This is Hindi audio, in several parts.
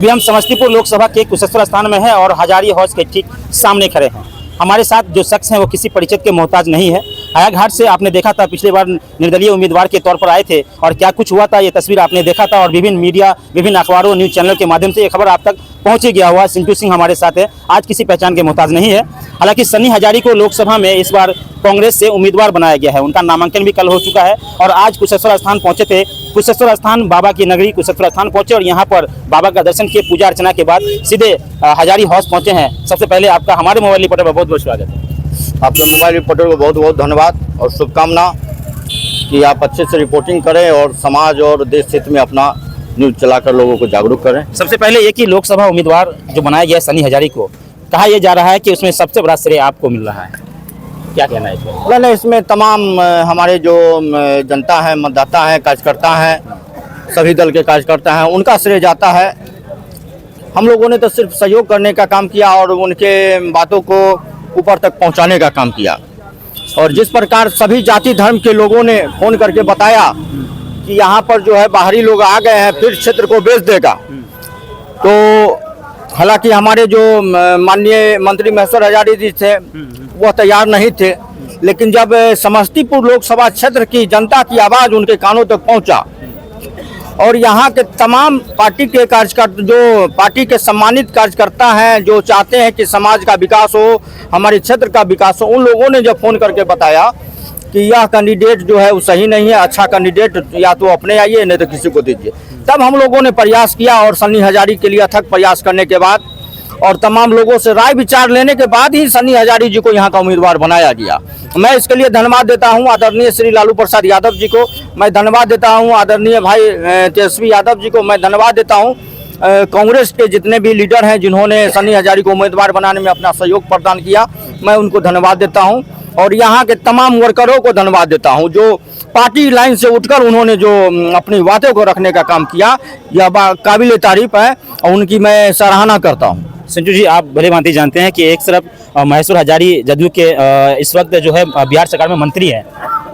अभी हम समस्तीपुर लोकसभा के कुशेश्वर स्थान में हैं और हजारी हाउस के ठीक सामने खड़े हैं। हमारे साथ जो शख्स हैं वो किसी परिचय के मोहताज नहीं है। हायाघाट से आपने देखा था, पिछली बार निर्दलीय उम्मीदवार के तौर पर आए थे और क्या कुछ हुआ था ये तस्वीर आपने देखा था और विभिन्न मीडिया, विभिन्न अखबारों, न्यूज़ चैनल के माध्यम से ये खबर आप तक पहुँच ही गया हुआ। सिंटू सिंह हमारे साथ है, आज किसी पहचान के मोहताज नहीं है। हालांकि सन्नी हजारी को लोकसभा में इस बार कांग्रेस से उम्मीदवार बनाया गया है। उनका नामांकन भी कल हो चुका है और आज कुशेश्वर स्थान पहुंचे थे। कुशेश्वर स्थान बाबा की नगरी कुशेश्वर स्थान पहुंचे और यहां पर बाबा का दर्शन किए, पूजा अर्चना के बाद सीधे हजारी हाउस पहुंचे हैं। सबसे पहले आपका हमारे मोबाइल रिपोर्टर पर बहुत बहुत स्वागत है। आपके मोबाइल रिपोर्टर को बहुत बहुत धन्यवाद और शुभकामना कि आप अच्छे से रिपोर्टिंग करें और समाज और देश हित में अपना न्यूज़ चलाकर लोगों को जागरूक करें। सबसे पहले ये कि लोकसभा उम्मीदवार जो बनाया गया है सन्नी हजारी को, कहा यह जा रहा है कि उसमें सबसे बड़ा श्रेय आपको मिल रहा है, क्या कहना है इसमें? नहीं, इसमें तमाम हमारे जो जनता है, मतदाता हैं, कार्यकर्ता हैं, सभी दल के कार्यकर्ता हैं, उनका श्रेय जाता है। हम लोगों ने तो सिर्फ सहयोग करने का काम किया और उनके बातों को ऊपर तक पहुंचाने का काम किया। और जिस प्रकार सभी जाति धर्म के लोगों ने फोन करके बताया कि यहाँ पर जो है बाहरी लोग आ गए हैं, फिर क्षेत्र को बेच देगा, तो हालांकि हमारे जो माननीय मंत्री महेश्वर हजारी जी थे वह तैयार नहीं थे, लेकिन जब समस्तीपुर लोकसभा क्षेत्र की जनता की आवाज़ उनके कानों तक पहुंचा और यहाँ के तमाम पार्टी के कार्यकर्ता, जो पार्टी के सम्मानित कार्यकर्ता हैं, जो चाहते हैं कि समाज का विकास हो, हमारे क्षेत्र का विकास हो, उन लोगों ने जब फ़ोन करके बताया कि यह कैंडिडेट जो है वो सही नहीं है, अच्छा कैंडिडेट या तो अपने आइए नहीं तो किसी को दीजिए, तब हम लोगों ने प्रयास किया और सन्नी हजारी के लिए अथक प्रयास करने के बाद और तमाम लोगों से राय विचार लेने के बाद ही सन्नी हजारी जी को यहाँ का उम्मीदवार बनाया गया। मैं इसके लिए धन्यवाद देता हूँ आदरणीय श्री लालू प्रसाद यादव जी को, मैं धन्यवाद देता हूँ आदरणीय भाई तेजस्वी यादव जी को, मैं धन्यवाद देता हूँ कांग्रेस के जितने भी लीडर हैं जिन्होंने सन्नी हजारी को उम्मीदवार बनाने में अपना सहयोग प्रदान किया, मैं उनको धन्यवाद देता हूँ। और यहाँ के तमाम वर्करों को धन्यवाद देता हूँ जो पार्टी लाइन से उठकर उन्होंने जो अपनी बातों को रखने का काम किया, यह काबिल तारीफ है और उनकी मैं सराहना करता हूँ। संजू जी, आप भले भांति जानते हैं कि एक तरफ महेश्वर हजारी जदयू के इस वक्त जो है बिहार सरकार में मंत्री हैं,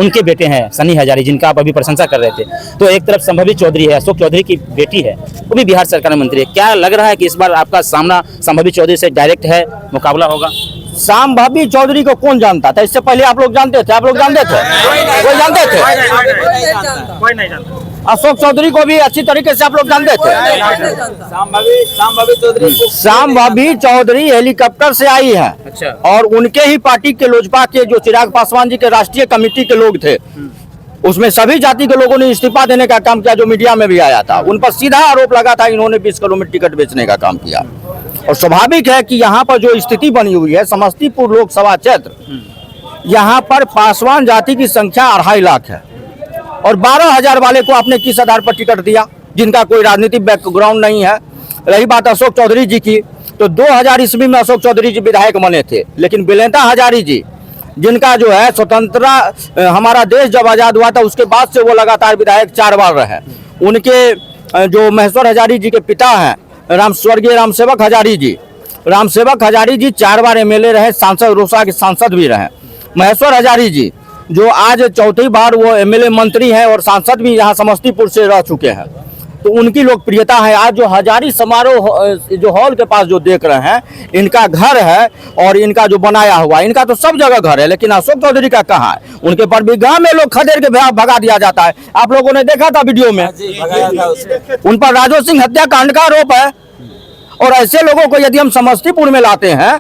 उनके बेटे हैं सन्नी हजारी, जिनका आप अभी प्रशंसा कर रहे थे, तो एक तरफ संभवी चौधरी है, अशोक चौधरी की बेटी है, वो भी बिहार सरकार में मंत्री है। क्या लग रहा है कि इस बार आपका सामना संभवी चौधरी से डायरेक्ट है, मुकाबला होगा? संभवी चौधरी को कौन जानता था? इससे पहले आप लोग जानते थे? आप लोग जानते थे? कोई जानते थे? कोई नहीं जानता। अशोक चौधरी को भी अच्छी तरीके से आप लोग जानते थे? संभवी चौधरी हेलीकॉप्टर से आई है। अच्छा। और उनके ही पार्टी के लोजपा के जो चिराग पासवान जी के राष्ट्रीय कमेटी के लोग थे, उसमें सभी जाति के लोगों ने इस्तीफा देने का काम किया, जो मीडिया में भी आया था। उन पर सीधा आरोप लगा था इन्होंने 20 करोड़ में टिकट बेचने का काम किया। और स्वाभाविक है कि यहाँ पर जो स्थिति बनी हुई है समस्तीपुर लोकसभा क्षेत्र, यहाँ पर पासवान जाति की संख्या 2.5 लाख है और 12,000 वाले को आपने किस आधार पर टिकट दिया, जिनका कोई राजनीतिक बैकग्राउंड नहीं है। रही बात अशोक चौधरी जी की, तो 2000 ईस्वी में अशोक चौधरी जी विधायक बने थे, लेकिन बिलेंता हजारी जी, जिनका जो है स्वतंत्रता हमारा देश जब आज़ाद हुआ था उसके बाद से वो लगातार विधायक 4 बार रहे। उनके जो महेश्वर हजारी जी के पिता हैं स्वर्गीय रामसेवक हजारी जी 4 बार MLA रहे, सांसद, रोसा के सांसद भी रहे। महेश्वर हजारी जी जो आज 4थी बार वो MLA मंत्री हैं और सांसद भी यहाँ समस्तीपुर से रह चुके हैं, तो उनकी लोकप्रियता है। आज जो हजारी समारोह जो हॉल के पास जो देख रहे हैं, इनका घर है और इनका जो बनाया हुआ, इनका तो सब जगह घर है, लेकिन अशोक चौधरी का कहाँ है? उनके पर भी गांव में लोग खदेड़ के भगा दिया जाता है। आप लोगों ने देखा था वीडियो में, उन पर राजो सिंह हत्याकांड का आरोप है। और ऐसे लोगों को यदि हम समस्तीपुर में लाते हैं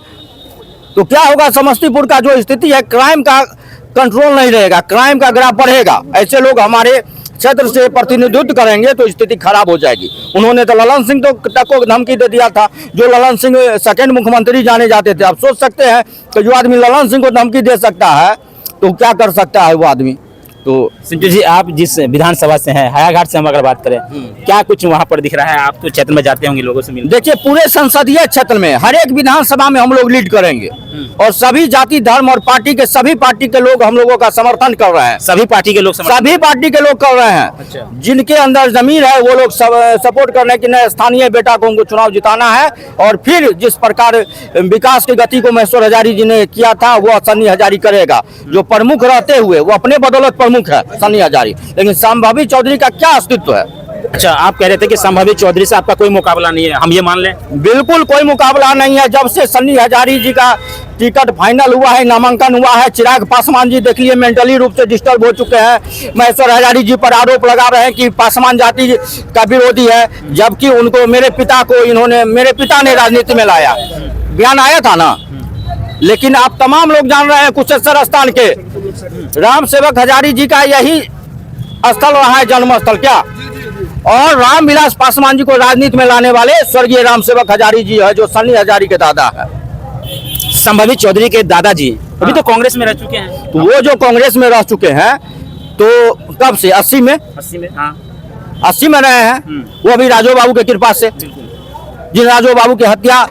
तो क्या होगा? समस्तीपुर का जो स्थिति है, क्राइम का कंट्रोल नहीं रहेगा, क्राइम का ग्राफ बढ़ेगा। ऐसे लोग हमारे क्षेत्र से प्रतिनिधित्व करेंगे तो स्थिति खराब हो जाएगी। उन्होंने तो ललन सिंह तक को धमकी दे दिया था, जो ललन सिंह सेकंड मुख्यमंत्री जाने जाते थे। आप सोच सकते हैं कि जो आदमी ललन सिंह को धमकी दे सकता है तो क्या कर सकता है वो आदमी। तो संजू जी, आप जिस विधानसभा से हैं, हायाघाट से हम अगर बात करें, क्या कुछ वहाँ पर दिख रहा है? आप तो क्षेत्र में जाते होंगे, लोगों से मिलते। देखिए, पूरे संसदीय क्षेत्र में हर एक विधानसभा में हम लोग लीड करेंगे और सभी जाति धर्म और सभी पार्टी के लोग हम लोगों का समर्थन कर रहे हैं। सभी पार्टी के लोग कर रहे हैं। अच्छा। जिनके अंदर जमीन है वो लोग सपोर्ट करने की, नए स्थानीय बेटा को उनको चुनाव जिताना है। और फिर जिस प्रकार विकास की गति को महेश्वर हजारी जी ने किया था वो सन्नी हजारी करेगा। जो प्रमुख रहते हुए वो अपने बदौलत प्रमुख है सन्नी हजारी, लेकिन संभवी चौधरी का क्या अस्तित्व है? अच्छा, आप कह रहे थे कि संभावित चौधरी से आपका कोई मुकाबला नहीं है, हम ये मान लें? बिल्कुल कोई मुकाबला नहीं है। जब से सन्नी हजारी जी का टिकट फाइनल हुआ है, नामांकन हुआ है, चिराग पासवान जी देख लिए मेंटली रूप से डिस्टर्ब हो चुके हैं। महेश्वर हजारी जी पर आरोप लगा रहे हैं कि पासवान जाति का विरोधी है, जबकि उनको मेरे पिता ने राजनीति में लाया, बयान आया था ना। लेकिन आप तमाम लोग जान रहे हैं कुशेश्वर स्थान के राम सेवक हजारी जी का यही स्थल रहा है, जन्म स्थल क्या, और रामविलास पासवान जी को राजनीति में लाने वाले स्वर्गीय राम सेवक हजारी जी है, जो सन्नी हजारी के दादा है। संभावित चौधरी के दादाजी अभी तो कांग्रेस में रह चुके हैं। तो वो जो कांग्रेस में रह चुके हैं, तो कब से 80 में 80 में रहे हैं, वो अभी राजो बाबू के कृपा से, जिन राजो बाबू की हत्या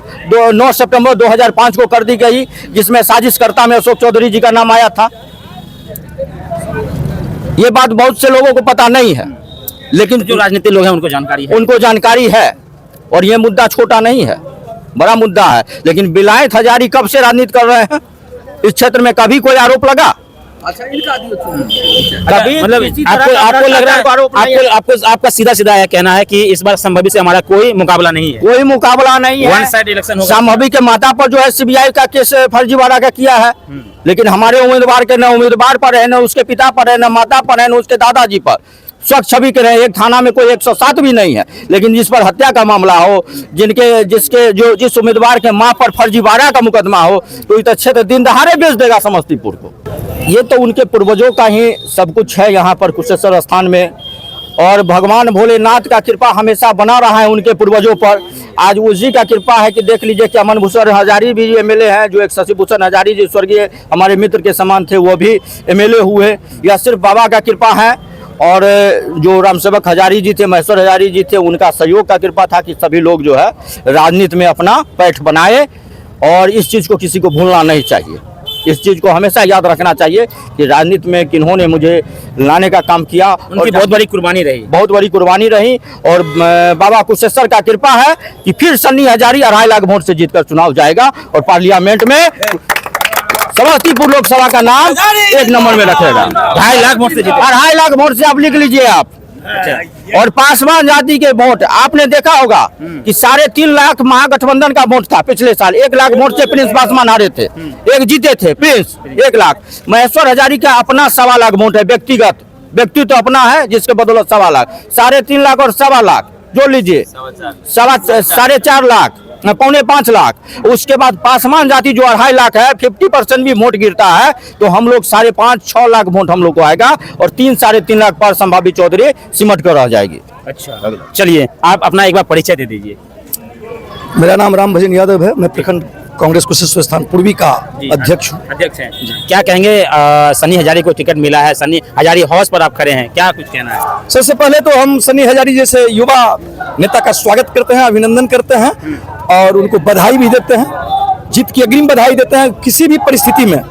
9 सितंबर 2005 को कर दी गई, जिसमें साजिशकर्ता में अशोक चौधरी जी का नाम आया था। ये बात बहुत से लोगों को पता नहीं है, लेकिन जो राजनीतिक लोग हैं उनको जानकारी है। उनको जानकारी है, और ये मुद्दा छोटा नहीं है, बड़ा मुद्दा है। लेकिन विलायत हजारी कब से राजनीति कर रहे हैं इस क्षेत्र में, कभी कोई आरोप लगा? अच्छा, कभी मतलब आपको लग रहा है, आपका सीधा सीधा यह कहना है कि इस बार संभावित से हमारा कोई मुकाबला नहीं है? कोई मुकाबला नहीं है, वन साइड इलेक्शन होगा। संभावित के माता पर जो है सीबीआई का केस फर्जीवाड़ा का किया है, लेकिन हमारे उम्मीदवार के न उम्मीदवार पर है, न उसके पिता पर है, न माता पर है, न उसके दादाजी पर। स्वच्छ छवि के रहे, एक थाना में कोई 107 भी नहीं है। लेकिन जिस पर हत्या का मामला हो, जिस उम्मीदवार के मां पर फर्जीवाड़ा का मुकदमा हो, तो इस क्षेत्र दिन दहाड़े बेच देगा समस्तीपुर को। ये तो उनके पूर्वजों का ही सब कुछ है यहाँ पर कुशेश्वर स्थान में, और भगवान भोलेनाथ का कृपा हमेशा बना रहा है उनके पूर्वजों पर। आज उसी का कृपा है कि देख लीजिए कि अमन भूषण हजारी भी एमएलए हैं, जो एक शशि भूषण हजारी जी स्वर्गीय हमारे मित्र के समान थे, वो भी एमएलए हुए। यह सिर्फ बाबा का कृपा है, और जो रामसेवक हजारी जी थे, महेश्वर हजारी जी थे, उनका सहयोग का कृपा था कि सभी लोग जो है राजनीति में अपना पैठ बनाए। और इस चीज़ को किसी को भूलना नहीं चाहिए, इस चीज़ को हमेशा याद रखना चाहिए कि राजनीति में किन्होंने मुझे लाने का काम किया, उनकी बहुत बड़ी कुर्बानी रही, बहुत बड़ी कुर्बानी रही। और बाबा कुशेश्वर का कृपा है कि फिर सन्नी हजारी 2.5 लाख वोट से जीतकर चुनाव जाएगा, और पार्लियामेंट में समस्तीपुर लोकसभा का नाम 1 नंबर में रखेगा। 2.5 लाख वोट से जीतेगा। 2.5 लाख वोट से आप लिख लीजिए आप। और पासवान जाति के वोट आपने देखा होगा कि 3.5 लाख महागठबंधन का वोट था पिछले साल। 1 लाख वोट से प्रिंस पासवान हारे थे, एक जीते थे प्रिंस 1 लाख। महेश्वर हजारी का अपना 1.25 लाख वोट है, व्यक्तित्व तो अपना है, जिसके बदौलत 1.25 लाख, 3.5 लाख और 1.25 लाख जोड़ लीजिए, 4.5 लाख, 4.25 लाख। उसके बाद पासवान जाति जो 2.5 लाख है, 50% भी वोट गिरता है, तो हम लोग 5.5-6 लाख वोट हम लोग को आएगा, और 3-3.5 लाख पर संभावित चौधरी सिमट कर रह जाएगी। अच्छा, चलिए आप अपना एक बार परिचय दे दीजिए। मेरा नाम राम भजन यादव है, मैं प्रखंड कांग्रेस कुशेश्वर स्थान पूर्वी का अध्यक्ष हूँ। अध्यक्ष हैं, क्या कहेंगे? सन्नी हजारी को टिकट मिला है, सन्नी हजारी हाउस पर आप खड़े हैं, क्या कुछ कहना है? सबसे पहले तो हम सन्नी हजारी जैसे युवा नेता का स्वागत करते हैं, अभिनंदन करते हैं, और उनको बधाई भी देते हैं, जीत की अग्रिम बधाई देते हैं। किसी भी परिस्थिति में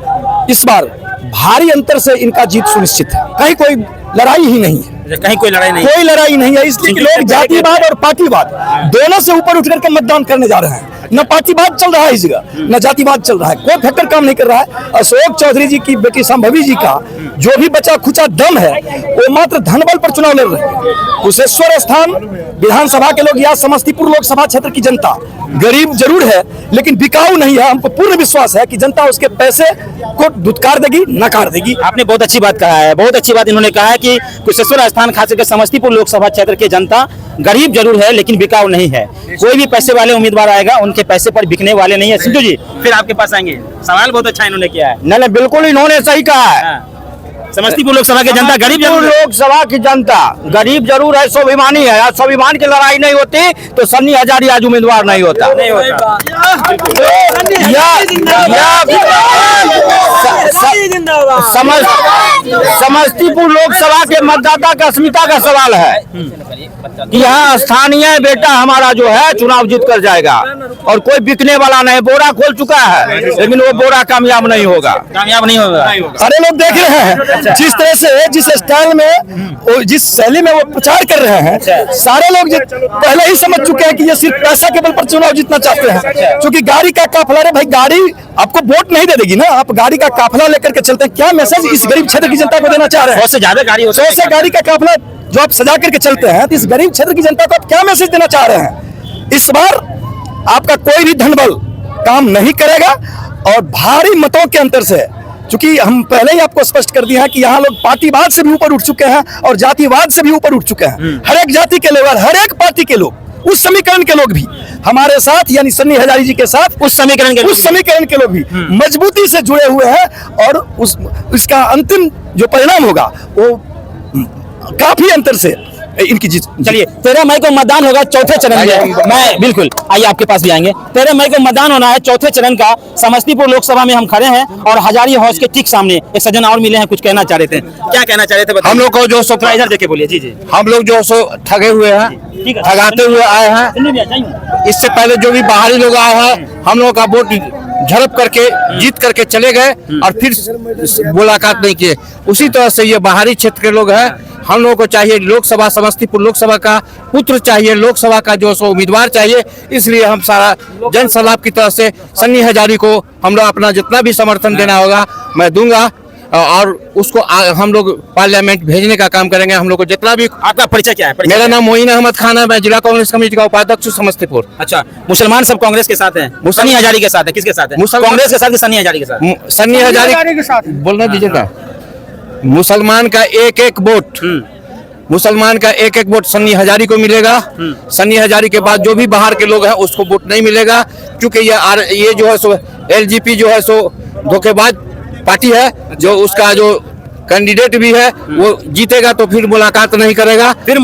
इस बार भारी अंतर से इनका जीत सुनिश्चित है, कहीं कोई लड़ाई ही नहीं है, कहीं कोई लड़ाई नहीं, कोई लड़ाई नहीं है। इसलिए लोग जातिवाद और पार्टीवाद दोनों से ऊपर उठ करके मतदान करने जा रहे हैं। न पार्टीवाद चल रहा है इस जगह, न जातिवाद चल रहा है, कोई फैक्टर काम नहीं कर रहा है। अशोक चौधरी जी की बेटी संभवी जी का जो भी बचा खुचा दम है, वो मात्र धनबल पर चुनाव लड़ रहे हैं। कुशेश्वर स्थान विधानसभा के लोग या समस्तीपुर लोकसभा क्षेत्र की जनता गरीब जरूर है, लेकिन बिकाऊ नहीं है। हमको पूर्ण विश्वास है कि जनता उसके पैसे को दुत्कार देगी, नकार देगी। आपने बहुत अच्छी बात कहा है, बहुत अच्छी बात इन्होंने कहा है कि कुशेश्वर स्थान खास करके समस्तीपुर लोकसभा क्षेत्र की जनता गरीब जरूर है, लेकिन बिकाऊ नहीं है। कोई भी पैसे वाले उम्मीदवार आएगा, उनके पैसे पर बिकने वाले नहीं है। सिद्धू जी फिर आपके पास आएंगे, सवाल बहुत अच्छा इन्होंने किया है। नहीं, बिल्कुल इन्होंने सही कहा है। समस्तीपुर लोकसभा की जनता गरीब जरूर है, लोकसभा की जनता गरीब जरूर है, स्वाभिमानी है। आज स्वाभिमान की लड़ाई नहीं होती तो सन्नी हजारी आज उम्मीदवार नहीं होता। समस्तीपुर लोकसभा के मतदाता का अस्मिता का सवाल है कि यहाँ स्थानीय बेटा हमारा जो है चुनाव जीत कर जाएगा, और कोई बिकने वाला नहीं। बोरा खोल चुका है, लेकिन वो बोरा कामयाब नहीं होगा, कामयाब नहीं होगा। अरे लोग देख रहे हैं जिस तरह से जिस स्टाइल में जिस शैली में वो प्रचार कर रहे हैं, सारे लोग पहले ही समझ चुके हैं कि ये सिर्फ पैसा के बल पर चुनाव जीतना चाहते हैं। क्योंकि गाड़ी का काफिला, रे भाई गाड़ी आपको वोट नहीं दे देगी ना, आप गाड़ी का काफिला लेकर के चलते हैं। क्या मैसेज इस गरीब क्षेत्र की जनता को देना चाह रहे हैं? 100 से ज्यादा गाड़ी, 100 से गाड़ी का काफिला जो आप सजा करके चलते हैं, तो इस गरीब क्षेत्र की जनता को आप क्या मैसेज देना चाह रहे हैं? इस बार आपका कोई भी धनबल काम नहीं करेगा और भारी मतों के अंतर से, क्योंकि हम पहले ही आपको स्पष्ट कर दिया है कि यहाँ लोग पार्टीवाद से भी ऊपर उठ चुके हैं और जातिवाद से भी ऊपर उठ चुके हैं। हर एक जाति के लोग, हर एक पार्टी के लोग, उस समीकरण के लोग भी हमारे साथ, यानी सन्नी हजारी जी के साथ उस समीकरण के लोग भी मजबूती से जुड़े हुए हैं और उसका अंतिम जो परिणाम होगा वो काफी अंतर से इनकी जीत। चलिए 13 मई को मतदान होगा चौथे चरण में। मैं बिल्कुल आइए आपके पास भी आएंगे। 13 मई को मतदान होना है चौथे चरण का। समस्तीपुर लोकसभा में हम खड़े हैं और हजारी हाउस के ठीक सामने एक सज्जन और मिले हैं, कुछ कहना चाह रहे थे। क्या कहना चाह रहे थे? हम लोग को जो सो इधर देखे बोलिए। जी जी, हम लोग जो सो ठगे हुए हैं, ठगाते हुए आए हैं। इससे पहले जो भी बाहरी लोग आए हैं, हम लोगों का वोट झड़प करके जीत करके चले गए और फिर मुलाकात नहीं किए। उसी तरह से ये बाहरी क्षेत्र के लोग हैं। हम लोगों को चाहिए लोकसभा, समस्तीपुर लोकसभा का पुत्र चाहिए, लोकसभा का जो सो उम्मीदवार चाहिए। इसलिए हम सारा जन सलाह की तरफ से सन्नी हजारी को हम लोग अपना जितना भी समर्थन देना होगा मैं दूंगा और उसको हम लोग पार्लियामेंट भेजने का काम करेंगे। हम लोग को जितना भी। आपका परिचय क्या है? मेरा नाम मोइन अहमद खान है, मैं जिला कांग्रेस कमेटी का उपाध्यक्ष हूँ समस्तीपुर। अच्छा, मुसलमान सब कांग्रेस के साथ हैं, सन्नी हजारी के साथ है? किसके साथ है? कांग्रेस के साथ कि सन्नी हजारी के साथ? सन्नी हजारी के साथ बोलना दीजिएगा। मुसलमान का एक एक वोट, मुसलमान का एक एक वोट सन्नी हजारी को मिलेगा। सन्नी हजारी के बाद जो भी बाहर के लोग हैं उसको वोट नहीं मिलेगा, क्योंकि ये जो है सो एलजीपी जो है सो धोखेबाज पार्टी है। जो उसका जो कैंडिडेट भी है वो जीतेगा तो फिर मुलाकात नहीं करेगा। फिर